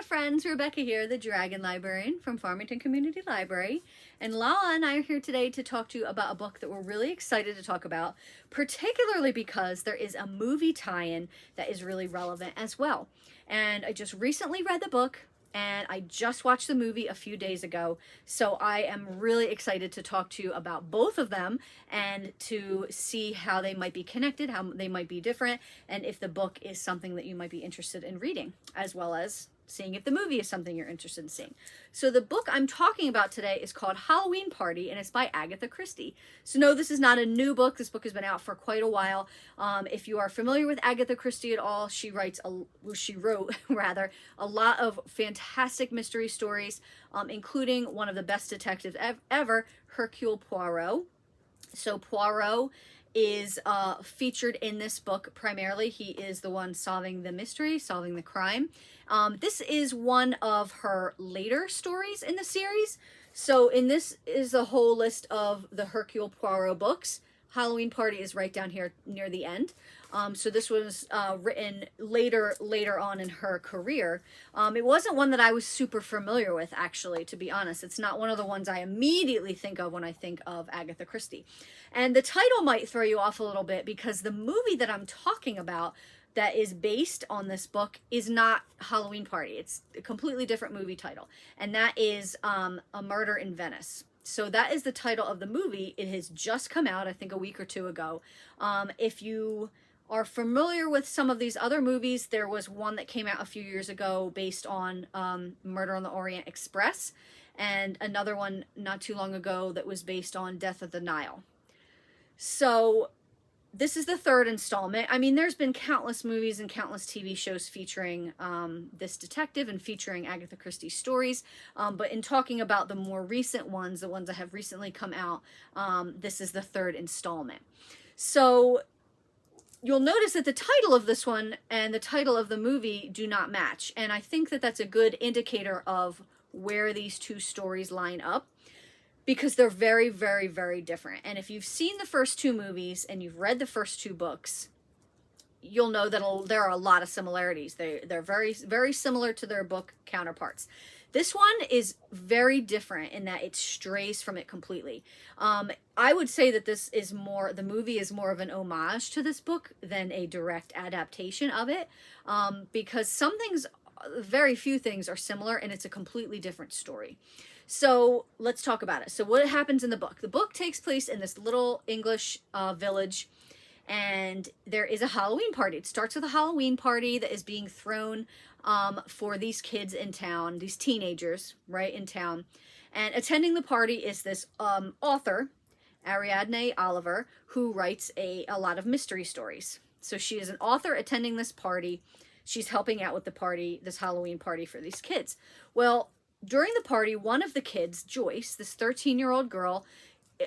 friends, Rebecca here, the Dragon Librarian from Farmington Community Library, and Lala and I are here today to talk to you about a book that we're really excited to talk about, particularly because there is a movie tie-in that is really relevant as well. And I just recently read the book, and I just watched the movie a few days ago, so I am really excited to talk to you about both of them and to see how they might be connected, how they might be different, and if the book is something that you might be interested in reading, as well as seeing if the movie is something you're interested in seeing. So the book I'm talking about today is called Halloween Party, and it's by Agatha Christie. So no, this is not a new book. This book has been out for quite a while. If you are familiar with Agatha Christie at all, she wrote rather a lot of fantastic mystery stories, including one of the best detectives ever, Hercule Poirot. So Poirot is featured in this book primarily. He is the one solving the mystery, solving the crime. This is one of her later stories in the series. So in this is a whole list of the Hercule Poirot books. Halloween Party is right down here near the end. So this was written later on in her career. It wasn't one that I was super familiar with, actually, to be honest. It's not one of the ones I immediately think of when I think of Agatha Christie. And the title might throw you off a little bit because the movie that I'm talking about that is based on this book is not Halloween Party. It's a completely different movie title. And that is A Murder in Venice. So that is the title of the movie. It has just come out, I think, a week or two ago. If you are familiar with some of these other movies, there was one that came out a few years ago based on Murder on the Orient Express, and another one not too long ago that was based on Death of the Nile. So this is the third installment. I mean, there's been countless movies and countless TV shows featuring this detective and featuring Agatha Christie's stories. But in talking about the more recent ones, the ones that have recently come out, this is the third installment. So you'll notice that the title of this one and the title of the movie do not match. And I think that that's a good indicator of where these two stories line up, because they're very, very, very different. And if you've seen the first two movies and you've read the first two books, you'll know that there are a lot of similarities. They're very, very similar to their book counterparts. This one is very different in that it strays from it completely. I would say that the movie is more of an homage to this book than a direct adaptation of it, because very few things are similar, and it's a completely different story. So let's talk about it. So what happens in the book? The book takes place in this little English village, and there is a Halloween party. It starts with a Halloween party that is being thrown for these kids in town, these teenagers, right, in town. And attending the party is this author, Ariadne Oliver, who writes a lot of mystery stories. So she is an author attending this party. She's helping out with the party, this Halloween party for these kids. Well, during the party, one of the kids, Joyce, this 13-year-old girl,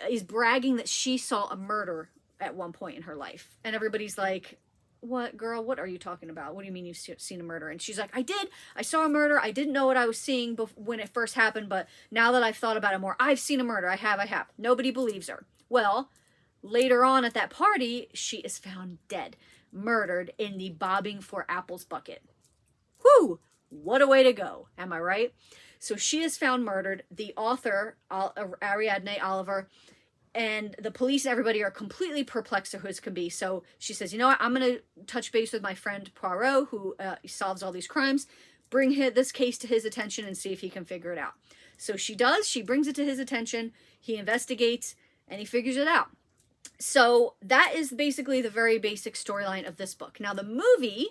is bragging that she saw a murder at one point in her life. And everybody's like, "What, girl? What are you talking about? What do you mean you've seen a murder?" And she's like, "I did. I saw a murder. I didn't know what I was seeing when it first happened, but now that I've thought about it more, I've seen a murder. I have. Nobody believes her." Well, later on at that party, she is found dead, murdered in the bobbing for apples bucket. Whew! What a way to go. Am I right? So she is found murdered. The author, Ariadne Oliver, and the police and everybody are completely perplexed as can be. So she says, "You know what? I'm going to touch base with my friend Poirot, who solves all these crimes, bring this case to his attention and see if he can figure it out." So she does. She brings it to his attention. He investigates, and he figures it out. So that is basically the very basic storyline of this book. Now, the movie,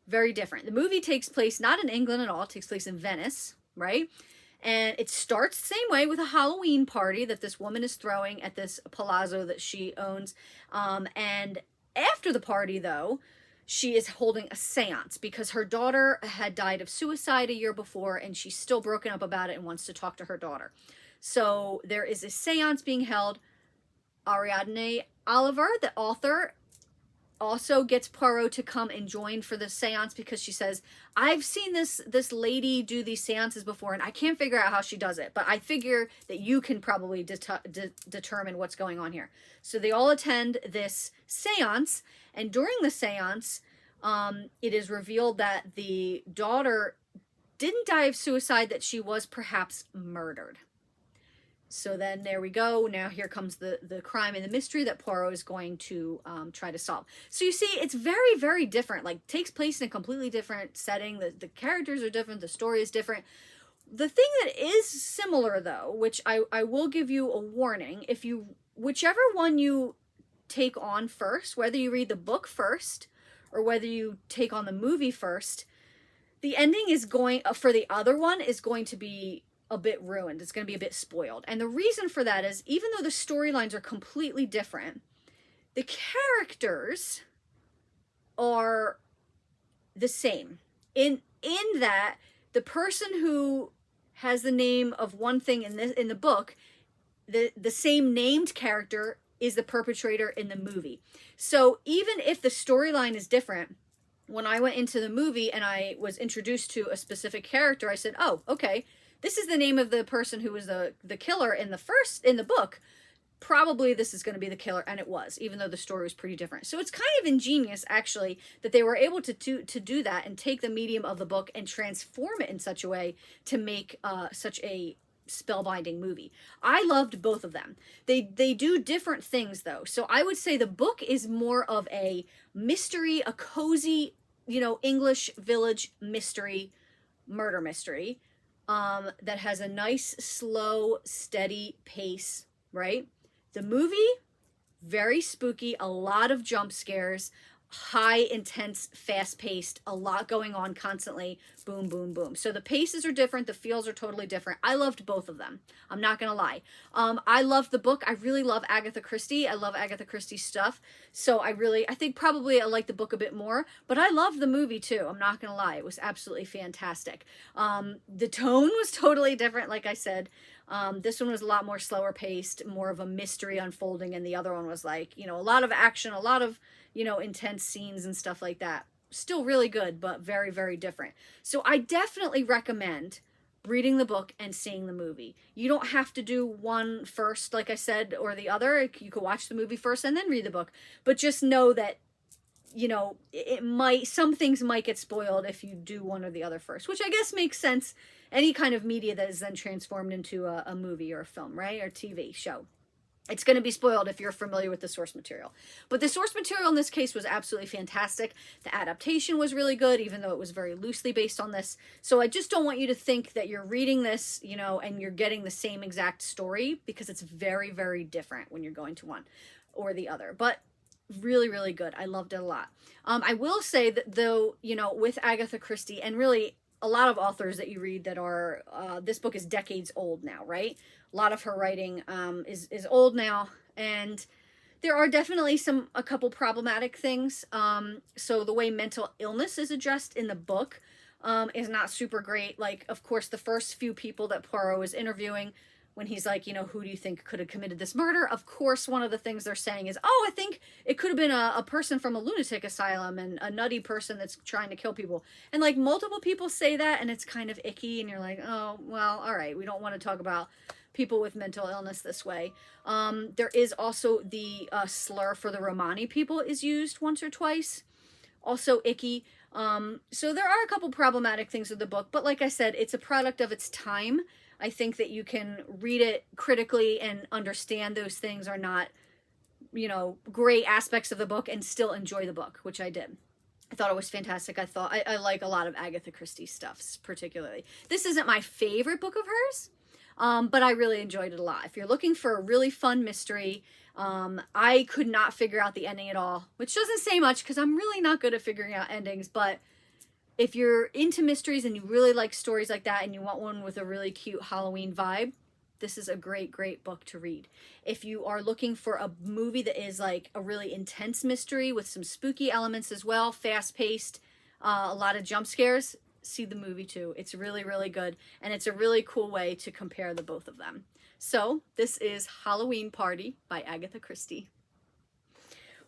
very different. The movie takes place not in England at all. It takes place in Venice, right? And it starts the same way with a Halloween party that this woman is throwing at this palazzo that she owns. And after the party, though, she is holding a seance because her daughter had died of suicide a year before, and she's still broken up about it and wants to talk to her daughter. So there is a seance being held. Ariadne Oliver, the author, also gets Poirot to come and join for the seance because she says, "I've seen this lady do these seances before, and I can't figure out how she does it, but I figure that you can probably determine what's going on here." So they all attend this seance, and during the seance, it is revealed that the daughter didn't die of suicide, that she was perhaps murdered. So then there we go. Now here comes the crime and the mystery that Poirot is going to try to solve. So you see, it's very, very different. Like, takes place in a completely different setting. The characters are different. The story is different. The thing that is similar, though, which I will give you a warning, if you, whichever one you take on first, whether you read the book first or whether you take on the movie first, the ending is going, for the other one, is going to be a bit ruined. It's going to be a bit spoiled. And the reason for that is, even though the storylines are completely different, the characters are the same. In that, the person who has the name of one thing in the book, the same named character is the perpetrator in the movie. So even if the storyline is different, when I went into the movie and I was introduced to a specific character, I said, oh, okay, this is the name of the person who was the killer in the book. Probably this is going to be the killer, and it was, even though the story was pretty different. So it's kind of ingenious, actually, that they were able to do that and take the medium of the book and transform it in such a way to make such a spellbinding movie. I loved both of them. They do different things, though. So I would say the book is more of a mystery, a cozy, English village mystery, murder mystery, that has a nice, slow, steady pace, right? The movie, very spooky, a lot of jump scares, high, intense, fast-paced, a lot going on constantly, boom, boom, boom. So the paces are different, the feels are totally different. I loved both of them. I'm not going to lie. I loved the book. I really love Agatha Christie. I love Agatha Christie's stuff. So I think probably I like the book a bit more, but I loved the movie too. I'm not going to lie. It was absolutely fantastic. The tone was totally different, like I said. This one was a lot more slower paced, more of a mystery unfolding, and the other one was like, a lot of action, a lot of, intense scenes and stuff like that. Still really good, but very, very different. So I definitely recommend reading the book and seeing the movie. You don't have to do one first, like I said, or the other. You could watch the movie first and then read the book. But just know that, some things might get spoiled if you do one or the other first, which I guess makes sense. Any kind of media that is then transformed into a movie or a film, right? Or TV show. It's going to be spoiled if you're familiar with the source material. But the source material in this case was absolutely fantastic. The adaptation was really good, even though it was very loosely based on this. So I just don't want you to think that you're reading this, and you're getting the same exact story, because it's very, very different when you're going to one or the other. But really, really good. I loved it a lot. I will say that, though, with Agatha Christie, and really a lot of authors that you read that are, this book is decades old now, right? A lot of her writing is old now, and there are definitely a couple problematic things. So the way mental illness is addressed in the book is not super great. Like, of course, the first few people that Poirot is interviewing, when he's like, who do you think could have committed this murder? Of course, one of the things they're saying is, oh, I think it could have been a person from a lunatic asylum and a nutty person that's trying to kill people. And like multiple people say that, and it's kind of icky, and you're like, oh, well, all right, we don't want to talk about people with mental illness this way. There is also the slur for the Romani people is used once or twice. Also icky. So there are a couple problematic things with the book, but like I said, it's a product of its time. I think that you can read it critically and understand those things are not, great aspects of the book, and still enjoy the book, which I did. I thought it was fantastic. I like a lot of Agatha Christie stuff, particularly. This isn't my favorite book of hers, but I really enjoyed it a lot. If you're looking for a really fun mystery, I could not figure out the ending at all, which doesn't say much because I'm really not good at figuring out endings, but if you're into mysteries and you really like stories like that and you want one with a really cute Halloween vibe, this is a great, great book to read. If you are looking for a movie that is like a really intense mystery with some spooky elements as well, fast-paced, a lot of jump scares, see the movie too. It's really, really good, and it's a really cool way to compare the both of them. So this is Halloween Party by Agatha Christie.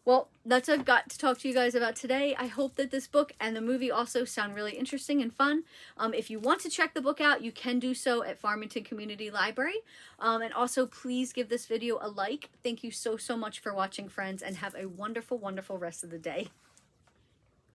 Well, that's what I've got to talk to you guys about today. I hope that this book and the movie also sound really interesting and fun. If you want to check the book out, you can do so at Farmington Community Library. And also, please give this video a like. Thank you so, so much for watching, friends, and have a wonderful, wonderful rest of the day.